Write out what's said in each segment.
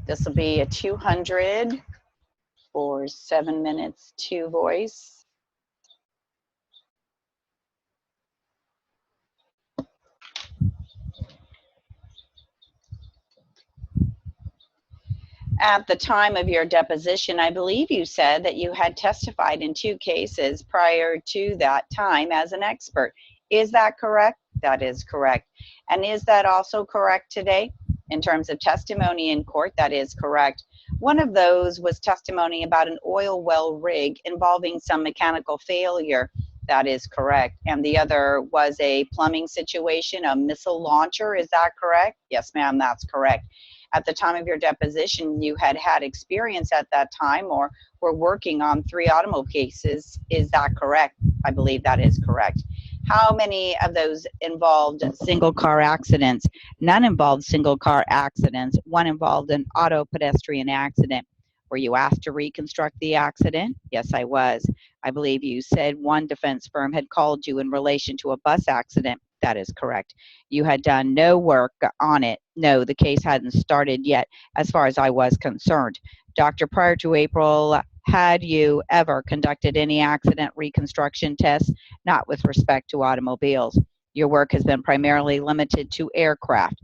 This will be a 200 for 7 minutes to voice. At the time of your deposition, I believe you said that you had testified in 2 cases prior to that time as an expert. Is that correct? That is correct. And is that also correct today? In terms of testimony in court, that is correct. One of those was testimony about an oil well rig involving some mechanical failure. That is correct. And the other was a plumbing situation, a missile launcher. Is that correct? Yes, ma'am, that's correct. At the time of your deposition, you had experience at that time or were working on 3 automobile cases. Is that correct? I believe that is correct. How many of those involved single car accidents? None involved single car accidents. One involved an auto pedestrian accident. Were you asked to reconstruct the accident? Yes, I was. I believe you said one defense firm had called you in relation to a bus accident. That is correct. You had done no work on it. No, the case hadn't started yet, as far as I was concerned. Doctor, prior to April, had you ever conducted any accident reconstruction tests? Not with respect to automobiles. Your work has been primarily limited to aircraft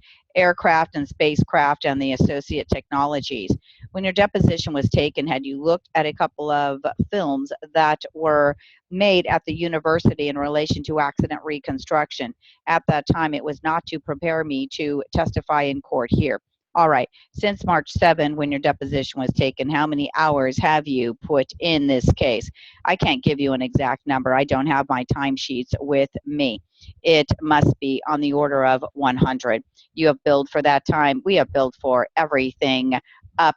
and spacecraft and the associate technologies. When your deposition was taken, had you looked at a couple of films that were made at the university in relation to accident reconstruction? At that time, it was not to prepare me to testify in court here. All right, since March 7, when your deposition was taken, how many hours have you put in this case? I can't give you an exact number. I don't have my timesheets with me. It must be on the order of 100. You have billed for that time. We have billed for everything up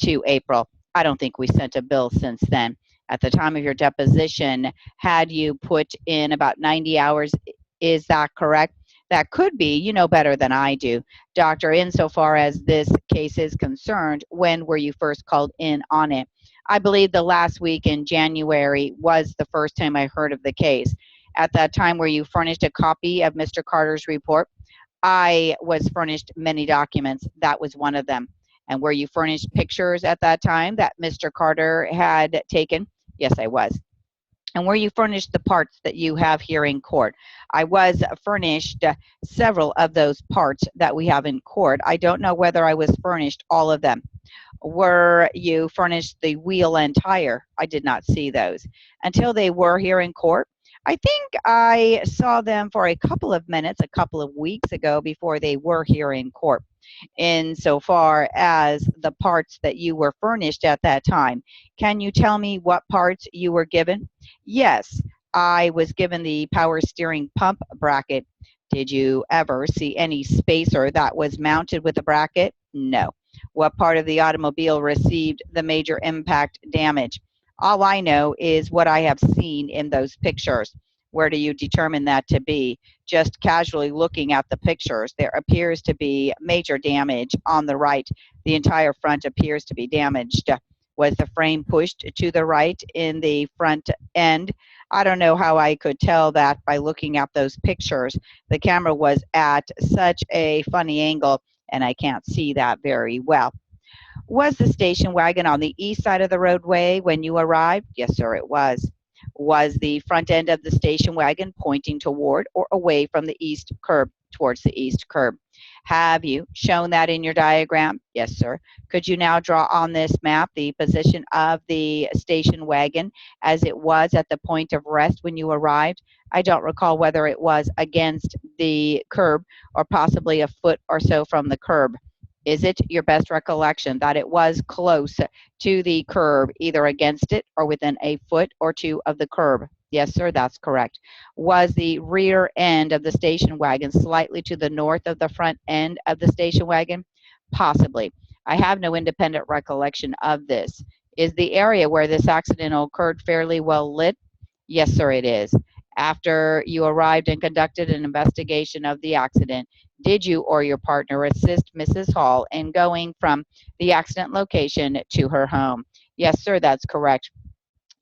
to April. I don't think we sent a bill since then. At the time of your deposition, had you put in about 90 hours? Is that correct? That could be. You know better than I do. Doctor, insofar as this case is concerned, when were you first called in on it? I believe the last week in January was the first time I heard of the case. At that time, were you furnished a copy of Mr. Carter's report? I was furnished many documents. That was one of them. And were you furnished pictures at that time that Mr. Carter had taken? Yes, I was. And were you furnished the parts that you have here in court? I was furnished several of those parts that we have in court. I don't know whether I was furnished all of them. Were you furnished the wheel and tire? I did not see those until they were here in court. I think I saw them for a couple of minutes, a couple of weeks ago before they were here in court. Insofar as the parts that you were furnished at that time, can you tell me what parts you were given? Yes, I was given the power steering pump bracket. Did you ever see any spacer that was mounted with a bracket? No. What part of the automobile received the major impact damage? All I know is what I have seen in those pictures. Where do you determine that to be? Just casually looking at the pictures, there appears to be major damage on the right. The entire front appears to be damaged. Was the frame pushed to the right in the front end? I don't know how I could tell that by looking at those pictures. The camera was at such a funny angle, and I can't see that very well. Was the station wagon on the east side of the roadway when you arrived? Yes, sir, it was. Was the front end of the station wagon pointing toward or away from the east curb, towards the east curb? Have you shown that in your diagram? Yes, sir. Could you now draw on this map the position of the station wagon as it was at the point of rest when you arrived? I don't recall whether it was against the curb or possibly a foot or so from the curb. Is it your best recollection that it was close to the curb, either against it or within a foot or two of the curb? Yes, sir, that's correct. Was the rear end of the station wagon slightly to the north of the front end of the station wagon? Possibly. I have no independent recollection of this. Is the area where this accident occurred fairly well lit? Yes, sir, it is. After you arrived and conducted an investigation of the accident, did you or your partner assist Mrs. Hall in going from the accident location to her home? Yes, sir, that's correct.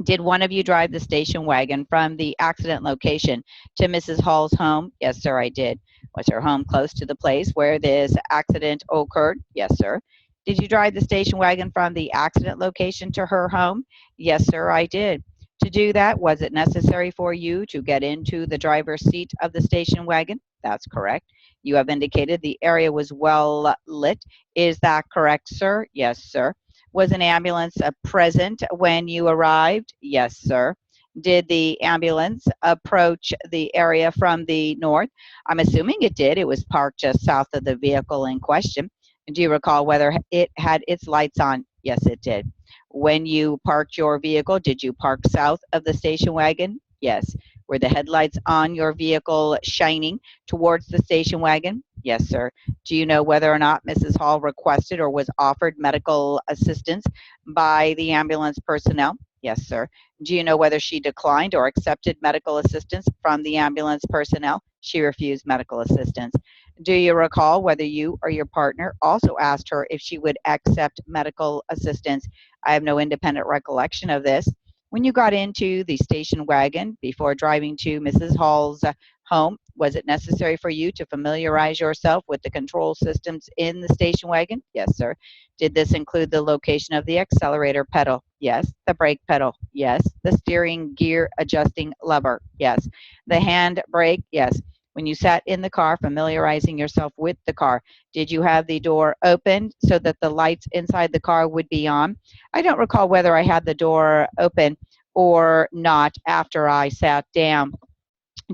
Did one of you drive the station wagon from the accident location to Mrs. Hall's home? Yes, sir, I did. Was her home close to the place where this accident occurred? Yes, sir. Did you drive the station wagon from the accident location to her home? Yes, sir, I did. To do that, was it necessary for you to get into the driver's seat of the station wagon? That's correct. You have indicated the area was well lit. Is that correct, sir? Yes, sir. Was an ambulance present when you arrived? Yes, sir. Did the ambulance approach the area from the north? I'm assuming it did. It was parked just south of the vehicle in question. Do you recall whether it had its lights on? Yes, it did. When you parked your vehicle, did you park south of the station wagon? Yes. Were the headlights on your vehicle shining towards the station wagon? Yes, sir. Do you know whether or not Mrs. Hall requested or was offered medical assistance by the ambulance personnel? Yes, sir. Do you know whether she declined or accepted medical assistance from the ambulance personnel? She refused medical assistance. Do you recall whether you or your partner also asked her if she would accept medical assistance? I have no independent recollection of this. When you got into the station wagon before driving to Mrs. Hall's home, was it necessary for you to familiarize yourself with the control systems in the station wagon? Yes, sir. Did this include the location of the accelerator pedal? Yes. The brake pedal? Yes. The steering gear adjusting lever? Yes. The hand brake? Yes. When you sat in the car, familiarizing yourself with the car, did you have the door open so that the lights inside the car would be on? I don't recall whether I had the door open or not after I sat down.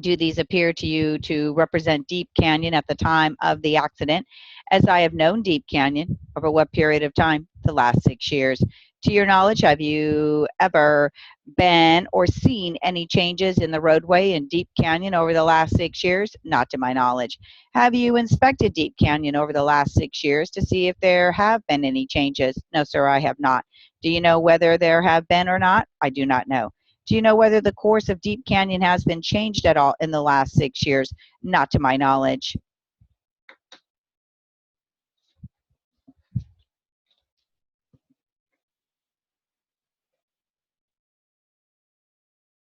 Do these appear to you to represent Deep Canyon at the time of the accident? As I have known Deep Canyon, over what period of time? The last 6 years. To your knowledge, have you ever been or seen any changes in the roadway in Deep Canyon over the last 6 years? Not to my knowledge. Have you inspected Deep Canyon over the last 6 years to see if there have been any changes? No, sir, I have not. Do you know whether there have been or not? I do not know. Do you know whether the course of Deep Canyon has been changed at all in the last 6 years? Not to my knowledge.